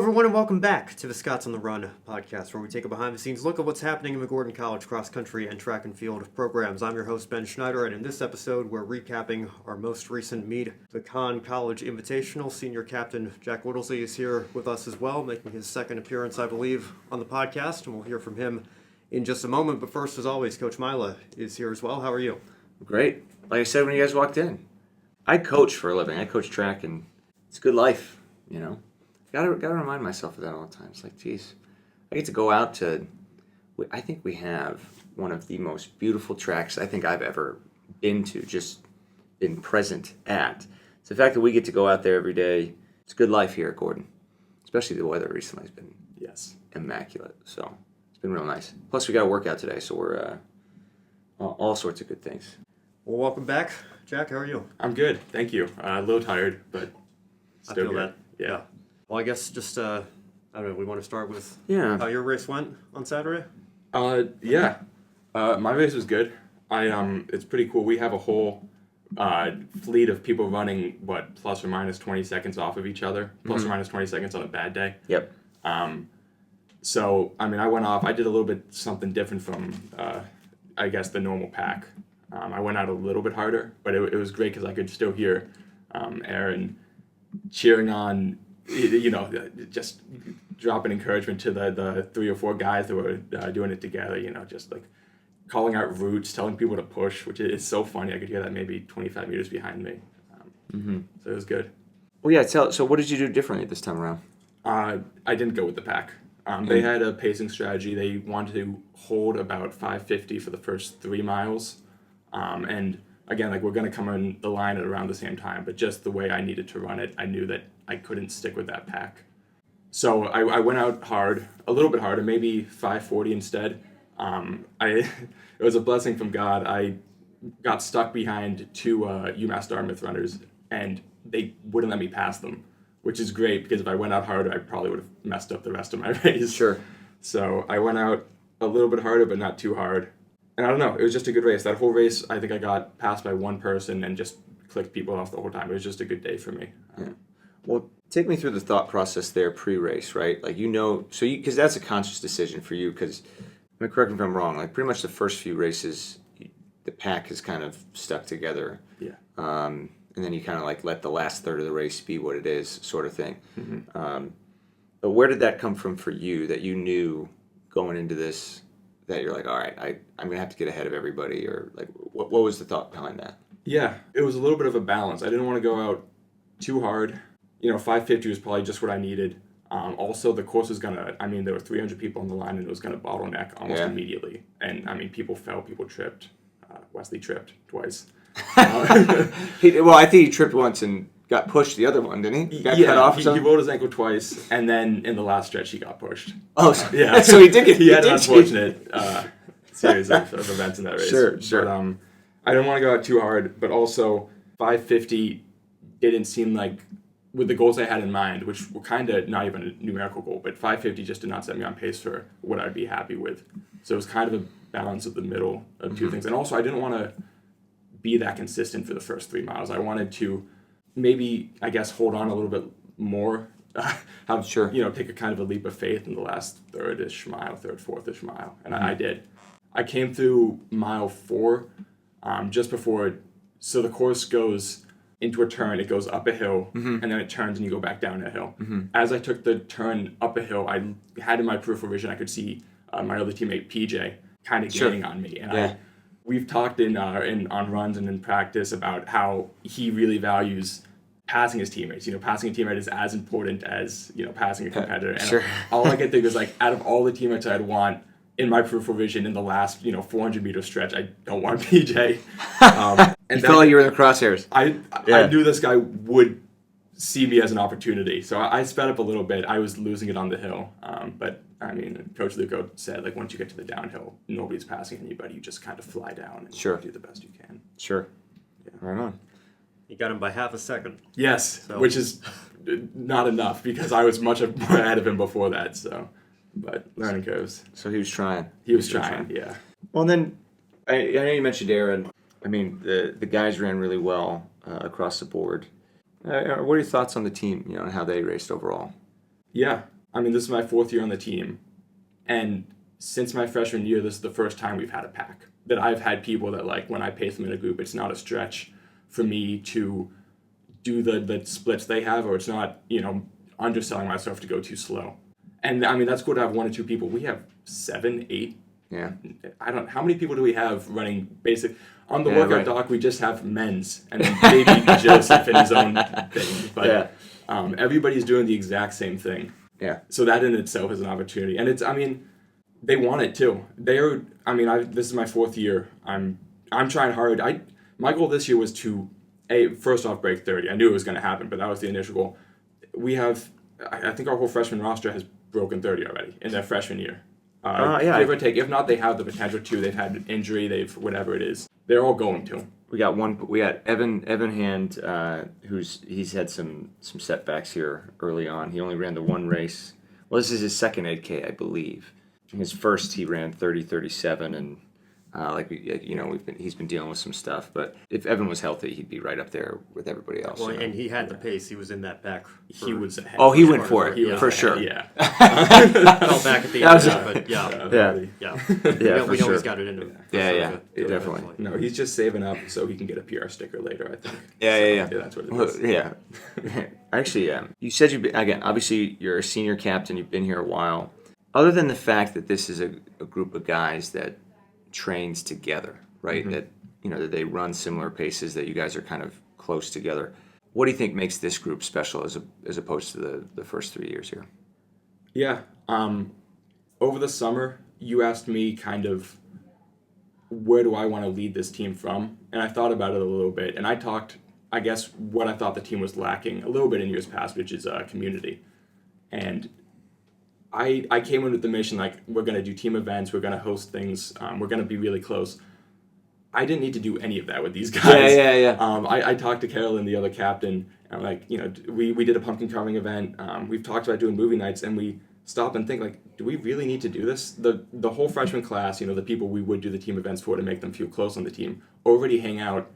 everyone, and welcome back to the Scots on the Run podcast, where we take a behind-the-scenes look at what's happening in the Gordon College cross-country and track and field programs. I'm your host, Ben Schneider, and in this episode, we're recapping our most recent meet, the Connecticut College Invitational. Senior captain Jack Whittlesey is here with us as well, making his second appearance, I believe, on the podcast, and we'll hear from him in just a moment. But first, as always, Coach Mila is here as well. How are you? Great. Like I said when you guys walked in, I coach for a living. I coach track, and it's a good life, you know. Gotta remind myself of that all the time. It's like, geez, I get to go out to, I think we have one of the most beautiful tracks I think I've ever been to, just been present at. It's the fact that we get to go out there every day. It's a good life here at Gordon. Especially the weather recently has been immaculate. So it's been real nice. Plus we got a workout today, so we're all sorts of good things. Well, welcome back. Jack, how are you? I'm good, thank you. A little tired, but still I feel good. that. Yeah. Well, I guess just, I don't know, we want to start with how your race went on Saturday? My race was good. It's pretty cool. We have a whole fleet of people running, plus or minus 20 seconds off of each other, plus or minus 20 seconds on a bad day. Yep. So, I went off. I did a little bit something different from, I guess, the normal pack. I went out a little bit harder, but it was great because I could still hear Aaron cheering on, just dropping encouragement to the 3 or 4 guys that were doing it together, just like calling out routes, telling people to push, which is so funny. I could hear that maybe 25 meters behind me. So it was good. Well, yeah, so what did you do differently this time around? I didn't go with the pack. They had a pacing strategy. They wanted to hold about 5:50 for the first 3 miles. And again, like we're going to come in the line at around the same time, but just the way I needed to run it, I knew that I couldn't stick with that pack. So I went out hard, a little bit harder, maybe 5:40 instead. It was a blessing from God. I got stuck behind 2 UMass Dartmouth runners, and they wouldn't let me pass them, which is great because if I went out harder, I probably would have messed up the rest of my race. Sure. So I went out a little bit harder, but not too hard. And I don't know, it was just a good race. That whole race, I think I got passed by one person and just clicked people off the whole time. It was just a good day for me. Yeah. Well, take me through the thought process there pre-race, right? Like, because that's a conscious decision for you, because, correct me if I'm wrong, like pretty much the first few races, the pack has kind of stuck together. Yeah. And then you kind of like let the last third of the race be what it is, sort of thing. But where did that come from for you, that you knew going into this that you're like, all right, I'm going to have to get ahead of everybody, or like, what was the thought behind that? Yeah, it was a little bit of a balance. I didn't want to go out too hard. 5:50 was probably just what I needed. Also, the course was going to, there were 300 people on the line, and it was going to bottleneck almost immediately. And, people fell, people tripped. Wesley tripped twice. Well, I think he tripped once and got pushed the other one, didn't he? Got cut off or something? He rolled his ankle twice, and then in the last stretch, he got pushed. Oh, yeah. So he did get. He had an unfortunate series of events in that race. Sure. But I didn't want to go out too hard, but also 5:50 didn't seem like, with the goals I had in mind, which were kind of not even a numerical goal, but 5:50 just did not set me on pace for what I'd be happy with. So it was kind of a balance of the middle of two things. And also, I didn't want to be that consistent for the first 3 miles. I wanted to maybe, I guess, hold on a little bit more, take a kind of a leap of faith in the last third-ish mile, fourth-ish mile, and I did. I came through mile 4 just before, so the course goes into a turn, it goes up a hill, and then it turns and you go back down a hill. As I took the turn up a hill, I had in my peripheral vision, I could see my other teammate, PJ, kind of gaining on me. And we've talked on runs and in practice about how he really values passing his teammates. Passing a teammate is as important as, passing a competitor. And all I can think is, like, out of all the teammates I'd want in my peripheral vision in the last, 400-meter stretch, I don't want PJ. And you felt like you were in the crosshairs. I knew this guy would see me as an opportunity. So I sped up a little bit. I was losing it on the hill. But, Coach Luco said, like, once you get to the downhill, nobody's passing anybody. You just kind of fly down and do the best you can. Sure. Yeah. Right on. You got him by half a second. Yes, which is not enough because I was much more ahead of him before that. So, but learning curves. So he was trying. He was trying, yeah. Well, then, I know you mentioned Aaron. The guys ran really well across the board. What are your thoughts on the team, and how they raced overall? Yeah. I mean, this is my 4th year on the team. And since my freshman year, this is the first time we've had a pack. That I've had people that, like, when I pace them in a group, it's not a stretch for me to do the splits they have, or it's not, underselling myself to go too slow. And, I mean, that's cool to have 1 or 2 people. We have 7, 8. Yeah. How many people do we have running basic? On the Yeah, workout right. doc, we just have men's, and then maybe Joseph in his own thing. But everybody's doing the exact same thing. Yeah. So that in itself is an opportunity. And it's, I mean, they want it too. This is my 4th year. I'm trying hard. My goal this year was to, first off, break 30. I knew it was going to happen, but that was the initial goal. I think our whole freshman roster has broken 30 already in their freshman year. Give or take. If not, they have the potential to. They've had an injury. They've whatever it is. They're all going to. We got Evan Hand, he's had some setbacks here early on. He only ran the 1 race. Well, this is his second 8K, I believe. His first, he ran 30:37, and he's been dealing with some stuff. But if Evan was healthy, he'd be right up there with everybody else. Well, and he had the pace. He was in that pack. He was ahead. Oh, he went for it, for sure. Yeah. Fell back at the end of that, but Yeah. Yeah, for we know sure. he's got it in him. Yeah, definitely. No, he's just saving up so he can get a PR sticker later, I think. Yeah. That's what it Well, is. yeah. Actually, you said obviously you're a senior captain. You've been here a while. Other than the fact that this is a group of guys that trains together, right? Mm-hmm. That they run similar paces, that you guys are kind of close together. What do you think makes this group special as opposed to the first 3 years here? Yeah. Over the summer, you asked me kind of where do I want to lead this team from? And I thought about it a little bit. And I talked, I guess, what I thought the team was lacking a little bit in years past, which is community. And I came in with the mission, like, we're going to do team events, we're going to host things, we're going to be really close. I didn't need to do any of that with these guys. Yeah. I talked to Carolyn, the other captain, and I'm like, we did a pumpkin carving event. We've talked about doing movie nights, and we stop and think, like, do we really need to do this? The whole freshman class, the people we would do the team events for to make them feel close on the team, already hang out,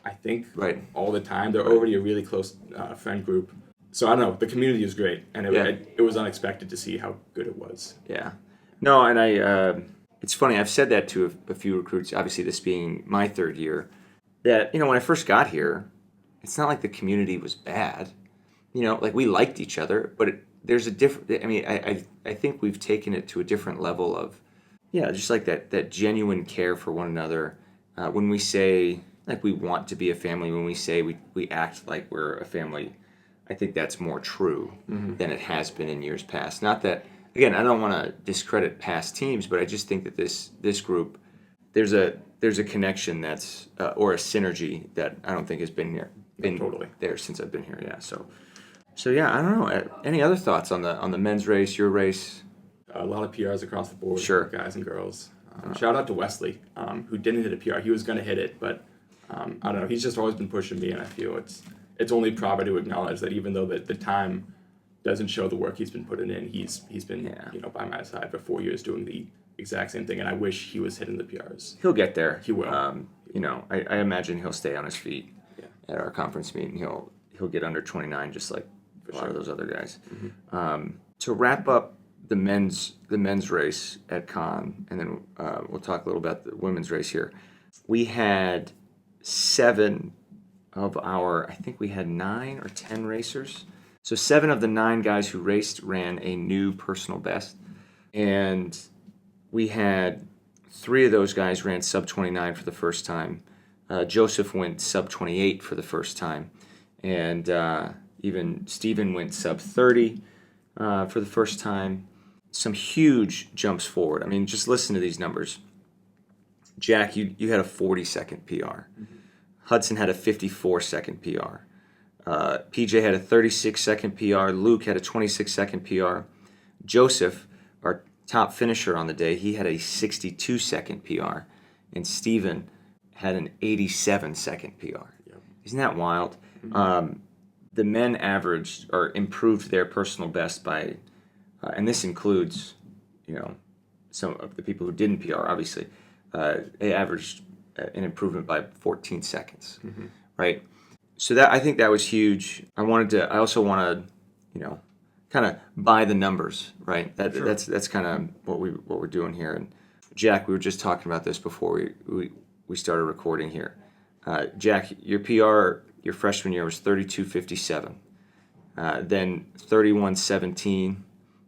I think, all the time. They're already a really close friend group. So I don't know. The community is great, and it was unexpected to see how good it was. Yeah. No, and it's funny. I've said that to a few recruits. Obviously, this being my 3rd year, that when I first got here, it's not like the community was bad. Like we liked each other, but there's a different. I mean, I think we've taken it to a different level of, just like that genuine care for one another. When we say like we want to be a family, when we say we act like we're a family. I think that's more true than it has been in years past. Not that, again, I don't want to discredit past teams, but I just think that this group, there's a connection that's or a synergy that I don't think has been Totally there since I've been here. Yeah. So yeah, I don't know. Any other thoughts on the men's race, your race? A lot of PRs across the board, Sure. Guys and girls. Shout out to Wesley, who didn't hit a PR. He was going to hit it, but I don't know. He's just always been pushing me, and I feel it's only proper to acknowledge that even though the time doesn't show the work he's been putting in, he's been by my side for 4 years doing the exact same thing, and I wish he was hitting the PRs. He'll get there. He will. I imagine he'll stay on his feet at our conference meeting. He'll get under 29 just like a lot of those other guys. Mm-hmm. To wrap up the men's race at Con, and then we'll talk a little about the women's race here. We had 7 of I think we had 9 or 10 racers. So 7 of the 9 guys who raced ran a new personal best. And we had 3 of those guys ran sub 29 for the first time. Joseph went sub 28 for the first time. And even Steven went sub 30 for the first time. Some huge jumps forward. I mean, just listen to these numbers. Jack, you had a 40-second PR. Mm-hmm. Hudson had a 54-second PR. PJ had a 36-second PR. Luke had a 26-second PR. Joseph, our top finisher on the day, he had a 62-second PR. And Steven had an 87-second PR. Yep. Isn't that wild? Mm-hmm. The men averaged or improved their personal best by, and this includes, some of the people who didn't PR, obviously. They averaged an improvement by 14 seconds, right? So I think that was huge. I also want to, kind of by the numbers, right? Sure. That's kind of what we're doing here. And Jack, we were just talking about this before we started recording here. Jack, your PR your freshman year was 32:57, then 31:17,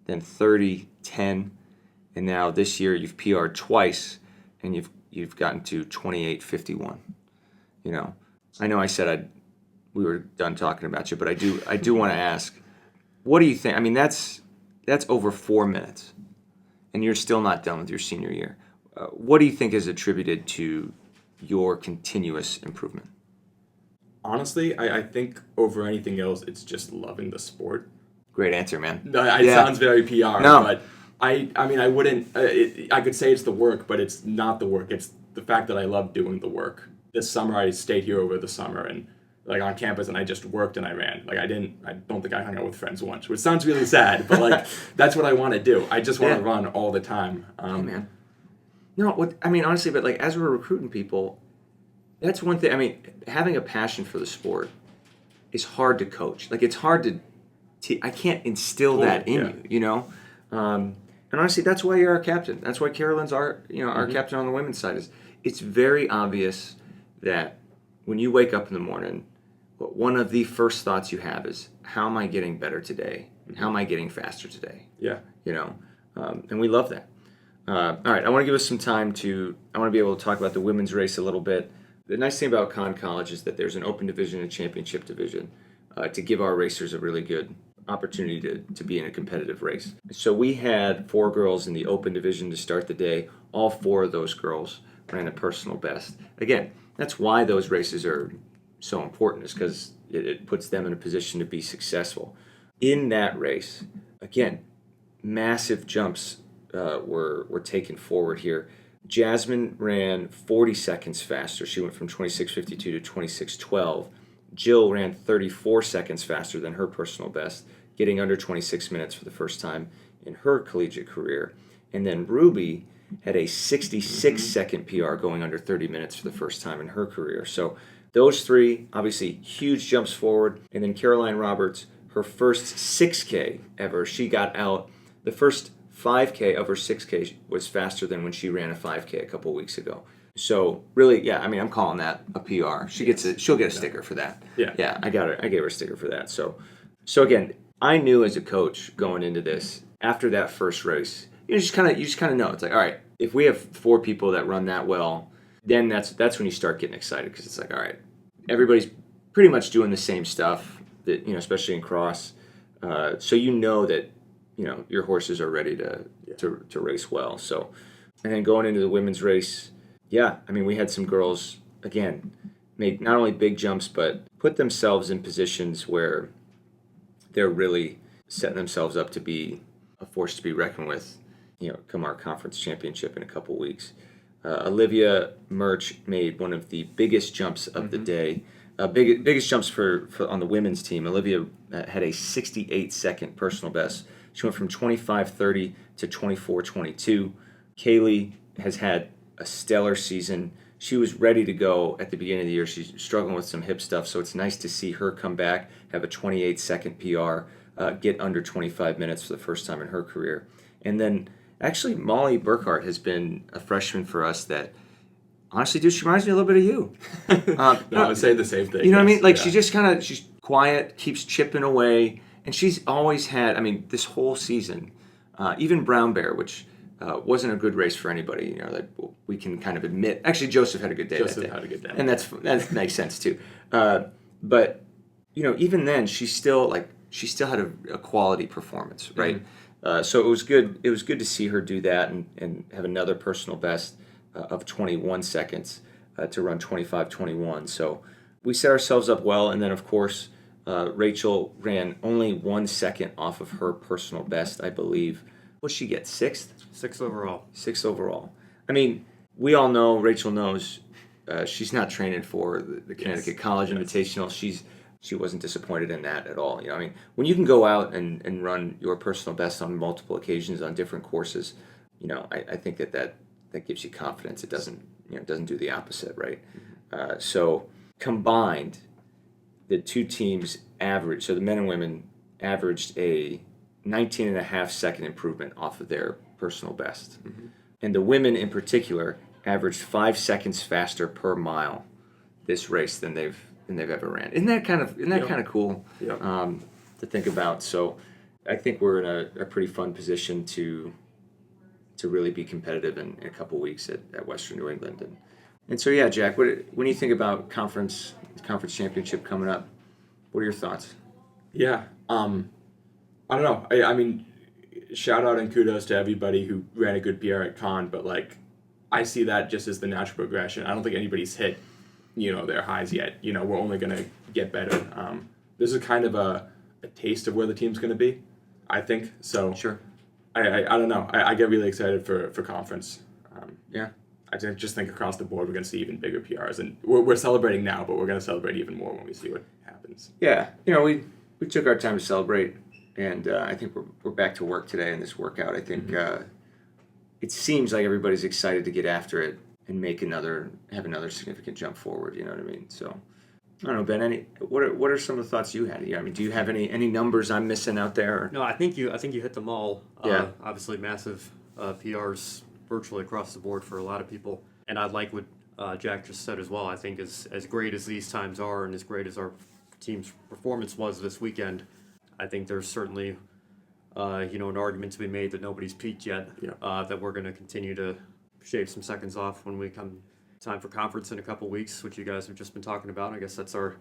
then 30:10, and now this year you've PR'd twice, and you've gotten to 28:51. You know I said we were done talking about you, but I do want to ask, what do you think? I mean, that's over 4 minutes, and you're still not done with your senior year. What do you think is attributed to your continuous improvement? Honestly, I think over anything else, it's just loving the sport. Great answer, man. It sounds very PR, No. but I mean, I wouldn't. I could say it's the work, but it's not the work. It's the fact that I love doing the work. This summer, I stayed here over the summer and like on campus, and I just worked and I ran. Like I don't think I hung out with friends once, which sounds really sad, but like that's what I want to do. I just want to run all the time. Hey, man. No, I mean, honestly, but like as we're recruiting people, that's one thing. I mean, having a passion for the sport is hard to coach. Like it's hard to I can't instill that in you, you know? And honestly, that's why you're our captain. That's why Carolyn's our captain on the women's side. It's very obvious that when you wake up in the morning, one of the first thoughts you have is, how am I getting better today? How am I getting faster today? Yeah. You know? And we love that. All right, I want to give us some time I want to be able to talk about the women's race a little bit. The nice thing about Conn College is that there's an open division and championship division to give our racers a really good opportunity to be in a competitive race. So we had 4 girls in the open division to start the day. All 4 of those girls ran a personal best. Again, that's why those races are so important, is because it puts them in a position to be successful. In that race, again, massive jumps were taken forward here. Jasmine ran 40 seconds faster. She went from 26:52 to 26:12. Jill ran 34 seconds faster than her personal best, getting under 26 minutes for the first time in her collegiate career. And then Ruby had a 66-second PR going under 30 minutes for the first time in her career. So those 3, obviously, huge jumps forward. And then Caroline Roberts, her first 6K ever, she got out. The first 5K of her 6K was faster than when she ran a 5K a couple weeks ago. So really, yeah, I mean, I'm calling that a PR. She'll get a sticker for that. Yeah. I gave her a sticker for that. So again, I knew as a coach going into this, after that first race, you just kind of know. It's like, all right, if we have 4 people that run that well, then that's when you start getting excited, because it's like, all right, everybody's pretty much doing the same stuff that, especially in cross. So you know that your horses are ready to race well. So, and then going into the women's race. Yeah, I mean, we had some girls, again, made not only big jumps, but put themselves in positions where they're really setting themselves up to be a force to be reckoned with, come our conference championship in a couple weeks. Olivia Murch made one of the biggest jumps of the day. Biggest jumps for on the women's team. Olivia had a 68-second personal best. She went from 25:30 to 24:22. Kaylee has had a stellar season. She was ready to go at the beginning of the year. She's struggling with some hip stuff, so it's nice to see her come back, have a 28-second PR, get under 25 minutes for the first time in her career. And then, actually, Molly Burkhart has been a freshman for us that, honestly, dude, she reminds me a little bit of you. I would say the same thing. You know what I mean? Like, she just she's quiet, keeps chipping away, and she's always had, I mean, this whole season, even Brown Bear, which wasn't a good race for anybody, that we can kind of admit. Actually, Joseph had a good day that day. Joseph had a good day. And that makes sense, too. But, even then, she still had a quality performance, right? Mm-hmm. So it was good. It was good to see her do that and have another personal best of 21 seconds to run 25:21. So we set ourselves up well. And then, of course, Rachel ran only 1 second off of her personal best, I believe. What did she get? 6th? 6th overall. 6th overall. I mean, we all know, Rachel knows, she's not training for the Connecticut College Invitational. She wasn't disappointed in that at all. I mean, when you can go out and run your personal best on multiple occasions on different courses, I think that gives you confidence. It doesn't do the opposite, right? So combined, the 2 teams averaged, so the men and women averaged a 19.5-second improvement off of their personal best. And the women in particular averaged 5 seconds faster per mile this race than they've ever ran. Isn't that kind of cool to think about? So I think we're in a pretty fun position to really be competitive in a couple weeks at Western New England. And so yeah, Jack, when you think about conference championship coming up, what are your thoughts? Yeah. I don't know. I mean, shout out and kudos to everybody who ran a good PR at Con, but like, I see that just as the natural progression. I don't think anybody's hit, their highs yet. We're only going to get better. This is kind of a taste of where the team's going to be, I think. So Sure. I don't know. I get really excited for conference. Yeah. I just think across the board we're going to see even bigger PRs, and we're celebrating now, but we're going to celebrate even more when we see what happens. Yeah. We took our time to celebrate, and I think we're back to work today in this workout. I think it seems like everybody's excited to get after it and have another significant jump forward. You know what I mean? So I don't know, Ben. What are some of the thoughts you had? I mean, do you have any numbers I'm missing out there? Or? No, I think you hit them all. Yeah. Obviously, massive PRs virtually across the board for a lot of people, and I like what Jack just said as well. I think as great as these times are, and as great as our team's performance was this weekend, I think there's certainly an argument to be made that nobody's peaked yet. Yeah. That we're going to continue to shave some seconds off when we come time for conference in a couple weeks, which you guys have just been talking about. I guess that's our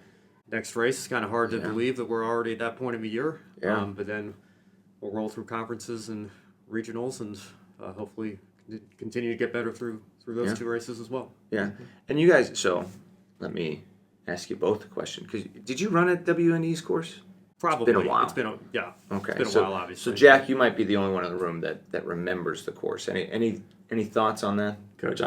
next race. It's kind of hard to believe that we're already at that point of the year. Yeah. But then we'll roll through conferences and regionals, and hopefully continue to get better through those two races as well. Yeah. And you guys, so let me ask you both a question. Because did you run at WNE's course? Probably. It's been a while. Okay. It's been a while, obviously. So Jack, you might be the only one in the room that remembers the course. Any thoughts on that? Coach,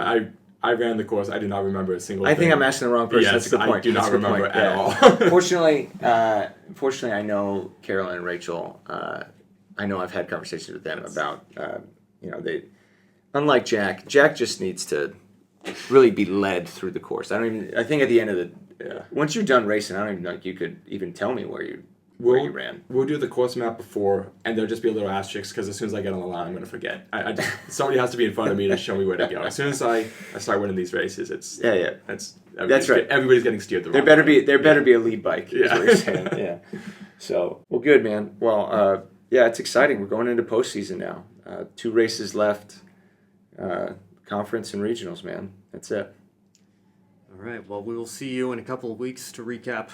I ran the course. I do not remember a single I thing. think I'm asking the wrong person. Yes, That's a good point. I do not remember at all. Fortunately, I know Carolyn and Rachel. I know I've had conversations with them about, they, unlike Jack just needs to really be led through the course. I think at the end of once you're done racing, I don't even think you could even tell me where you ran. We'll do the course map before, and there'll just be a little asterisk because as soon as I get on the line, I'm going to forget. Somebody has to be in front of me to show me where to go. As soon as I start winning these races, it's That's right. Everybody's getting steered the wrong There way. better be a lead bike. Is what you're saying. Yeah. So good, man. Well, it's exciting. We're going into postseason now. 2 races left. Conference and regionals, man. That's it. All right. Well, we will see you in a couple of weeks to recap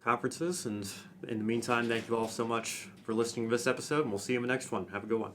conferences. And in the meantime, thank you all so much for listening to this episode, and we'll see you in the next one. Have a good one.